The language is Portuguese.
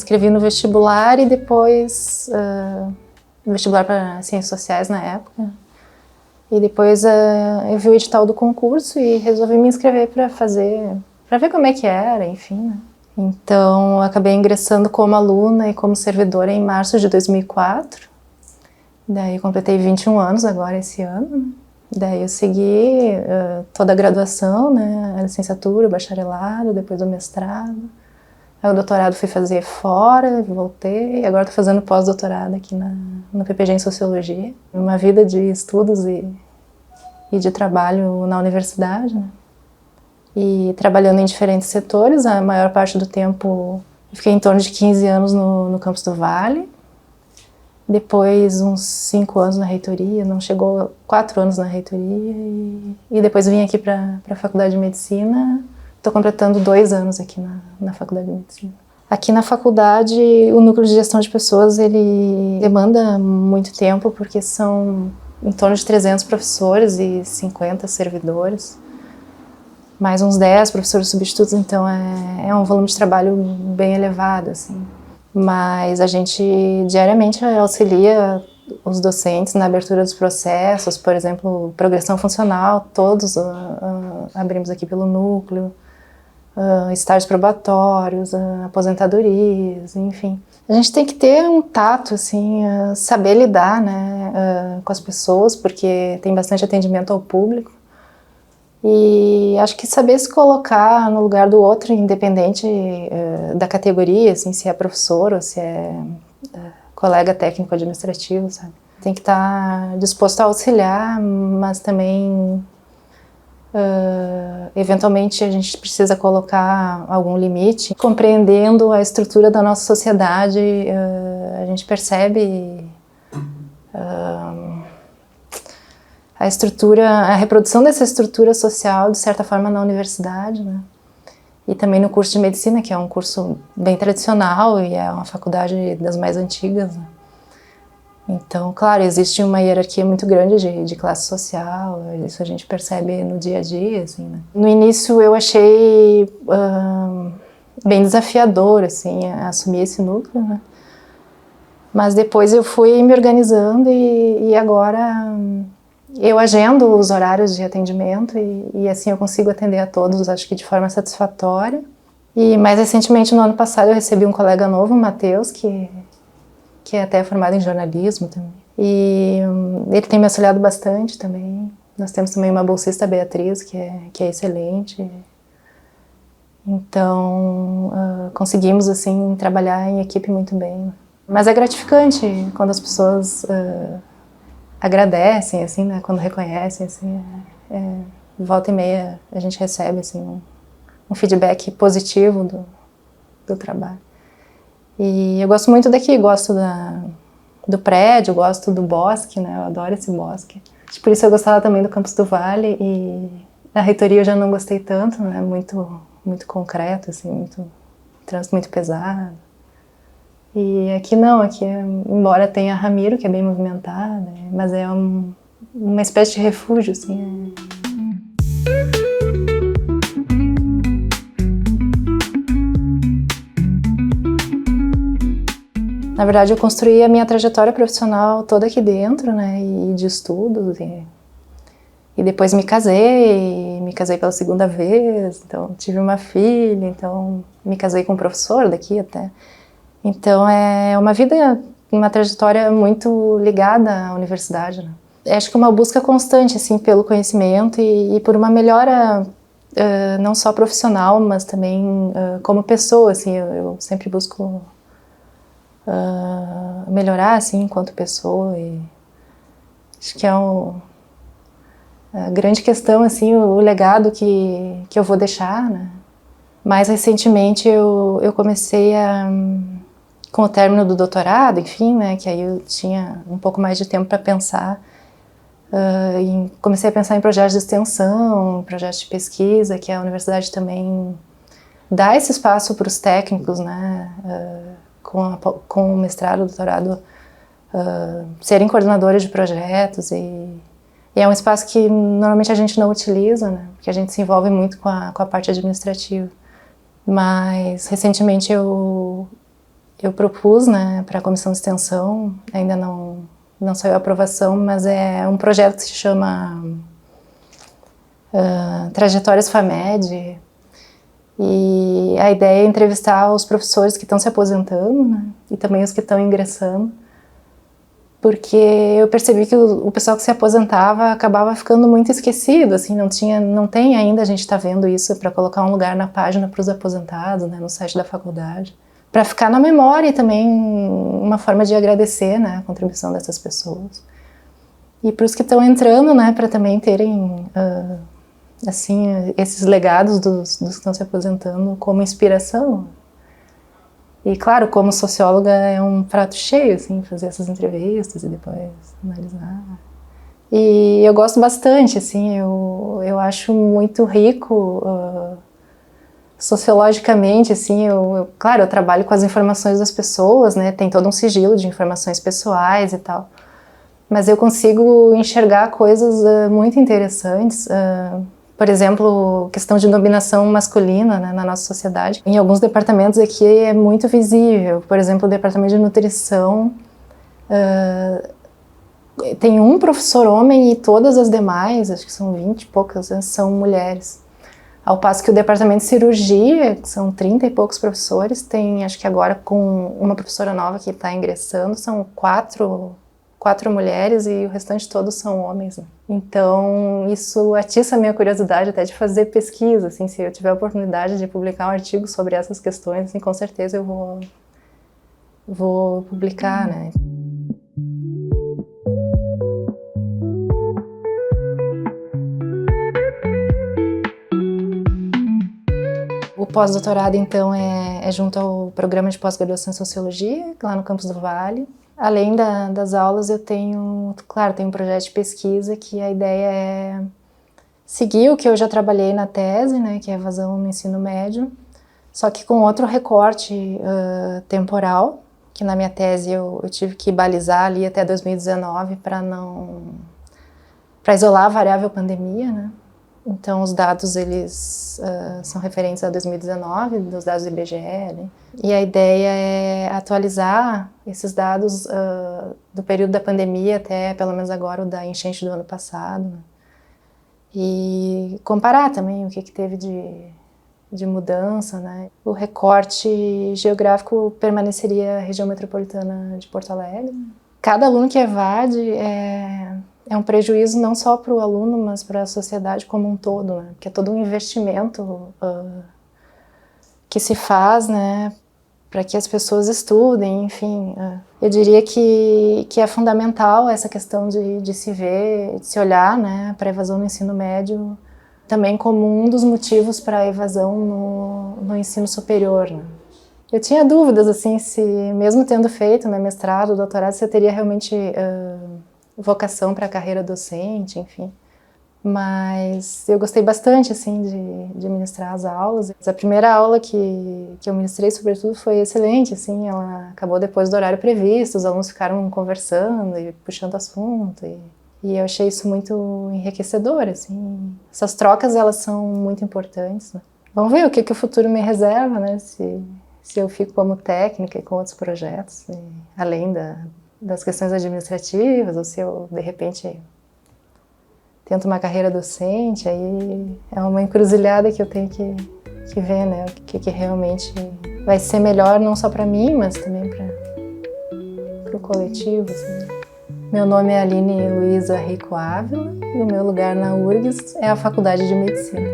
inscrevi no vestibular e depois vestibular para Ciências Sociais na época. E depois eu vi o edital do concurso e resolvi me inscrever para ver como é que era, enfim, né? Então, eu acabei ingressando como aluna e como servidora em março de 2004. Daí eu completei 21 anos agora esse ano, né? Daí eu segui toda a graduação, né? A licenciatura, o bacharelado, depois o mestrado. Aí o doutorado fui fazer fora, voltei, e agora estou fazendo pós-doutorado aqui no PPG em Sociologia. Uma vida de estudos e de trabalho na universidade, né? E trabalhando em diferentes setores, a maior parte do tempo eu fiquei em torno de 15 anos no campus do Vale. Depois uns 5 anos na reitoria, não chegou 4 anos na reitoria, e depois vim aqui para a Faculdade de Medicina. Estou completando 2 anos aqui na Faculdade de Medicina. Aqui na faculdade, o núcleo de gestão de pessoas, ele demanda muito tempo, porque são em torno de 300 professores e 50 servidores, mais uns 10 professores substitutos, então é um volume de trabalho bem elevado, assim. Mas a gente diariamente auxilia os docentes na abertura dos processos, por exemplo, progressão funcional, todos abrimos aqui pelo núcleo, estágios probatórios, aposentadorias, enfim. A gente tem que ter um tato, assim, saber lidar, né, com as pessoas, porque tem bastante atendimento ao público. E acho que saber se colocar no lugar do outro, independente da categoria, assim, se é professor ou se é colega técnico-administrativo, sabe? Tem que estar disposto a auxiliar, mas também, eventualmente, a gente precisa colocar algum limite. Compreendendo a estrutura da nossa sociedade, a gente percebe a reprodução dessa estrutura social, de certa forma, na universidade, né? E também no curso de medicina, que é um curso bem tradicional e é uma faculdade das mais antigas, né? Então, claro, existe uma hierarquia muito grande de classe social, isso a gente percebe no dia a dia, assim, né? No início eu achei bem desafiador, assim, assumir esse núcleo, né? Mas depois eu fui me organizando e agora eu agendo os horários de atendimento e assim eu consigo atender a todos, acho que de forma satisfatória. E mais recentemente, no ano passado, eu recebi um colega novo, o Matheus, que é até formado em jornalismo também. E ele tem me auxiliado bastante também. Nós temos também uma bolsista, a Beatriz, que é excelente. Então, conseguimos assim trabalhar em equipe muito bem. Mas é gratificante quando as pessoas agradecem, assim, né? Quando reconhecem, assim, volta e meia a gente recebe assim um feedback positivo do trabalho. E eu gosto muito daqui, gosto do prédio, gosto do bosque, né? Eu adoro esse bosque. Por isso eu gostava também do Campus do Vale, e na reitoria eu já não gostei tanto, né? Muito concreto, assim, trânsito muito pesado. E aqui não, embora tenha Ramiro, que é bem movimentada, mas é uma espécie de refúgio, assim. Na verdade, eu construí a minha trajetória profissional toda aqui dentro, né, e de estudos, e depois me casei pela segunda vez, então tive uma filha, então me casei com um professor daqui até. Então é uma trajetória muito ligada à universidade, né? Acho que uma busca constante, assim, pelo conhecimento e por uma melhora não só profissional, mas também como pessoa, assim, eu sempre busco melhorar, assim, enquanto pessoa, e acho que é a grande questão, assim, o legado que eu vou deixar, né? Mais recentemente eu comecei com o término do doutorado, enfim, né, que aí eu tinha um pouco mais de tempo para pensar, e comecei a pensar em projetos de extensão, projetos de pesquisa, que a universidade também dá esse espaço para os técnicos, né, com o mestrado, o doutorado, serem coordenadores de projetos, e é um espaço que normalmente a gente não utiliza, né, porque a gente se envolve muito com a parte administrativa. Mas recentemente eu Eu propus, né, para a comissão de extensão, ainda não saiu a aprovação, mas é um projeto que se chama Trajetórias FAMED, e a ideia é entrevistar os professores que estão se aposentando, né, e também os que estão ingressando, porque eu percebi que o pessoal que se aposentava acabava ficando muito esquecido, assim, não tem ainda, a gente está vendo isso, para colocar um lugar na página para os aposentados, né, no site da faculdade, para ficar na memória e também uma forma de agradecer, né, a contribuição dessas pessoas. E para os que estão entrando, né, para também terem assim, esses legados dos que estão se aposentando como inspiração. E claro, como socióloga é um prato cheio, assim, fazer essas entrevistas e depois analisar. E eu gosto bastante, assim, eu acho muito rico sociologicamente, assim, claro, eu trabalho com as informações das pessoas, né, tem todo um sigilo de informações pessoais e tal, mas eu consigo enxergar coisas muito interessantes. Por exemplo, questão de dominação masculina, né, na nossa sociedade. Em alguns departamentos aqui é muito visível. Por exemplo, o departamento de nutrição tem um professor homem e todas as demais, acho que são 20 e poucas, são mulheres. Ao passo que o departamento de cirurgia, que são 30 e poucos professores, tem, acho que agora com uma professora nova que está ingressando, são quatro mulheres e o restante todos são homens, né? Então isso atiça a minha curiosidade até de fazer pesquisa, assim, se eu tiver a oportunidade de publicar um artigo sobre essas questões, assim, com certeza eu vou publicar, né? O pós-doutorado, então, é junto ao programa de pós-graduação em Sociologia, lá no Campus do Vale. Além das aulas, eu tenho um projeto de pesquisa que a ideia é seguir o que eu já trabalhei na tese, né, que é evasão no ensino médio, só que com outro recorte temporal, que na minha tese eu tive que balizar ali até 2019 para isolar a variável pandemia, né? Então, os dados, eles são referentes a 2019, dos dados do IBGE, né? E a ideia é atualizar esses dados do período da pandemia até, pelo menos agora, o da enchente do ano passado, né? E comparar também o que teve de mudança, né? O recorte geográfico permaneceria a região metropolitana de Porto Alegre. Cada aluno que evade é um prejuízo não só para o aluno, mas para a sociedade como um todo, né? Porque é todo um investimento que se faz, né, para que as pessoas estudem, enfim. Eu diria que é fundamental essa questão de se ver, de se olhar, né, para a evasão no ensino médio, também como um dos motivos para a evasão no ensino superior, né? Eu tinha dúvidas, assim, se mesmo tendo feito, né, mestrado, doutorado, se eu teria realmente vocação para a carreira docente, enfim. Mas eu gostei bastante, assim, de ministrar as aulas. A primeira aula que eu ministrei, sobretudo, foi excelente, assim, ela acabou depois do horário previsto, os alunos ficaram conversando e puxando assunto, e eu achei isso muito enriquecedor, assim. Essas trocas, elas são muito importantes, né? Vamos ver o que o futuro me reserva, né, se eu fico como técnica e com outros projetos, além das questões administrativas, ou se eu, de repente, tento uma carreira docente, aí é uma encruzilhada que eu tenho que ver, né, o que realmente vai ser melhor, não só para mim, mas também para o coletivo, assim. Meu nome é Aline Luísa Rico Ávila e o meu lugar na URGS é a Faculdade de Medicina.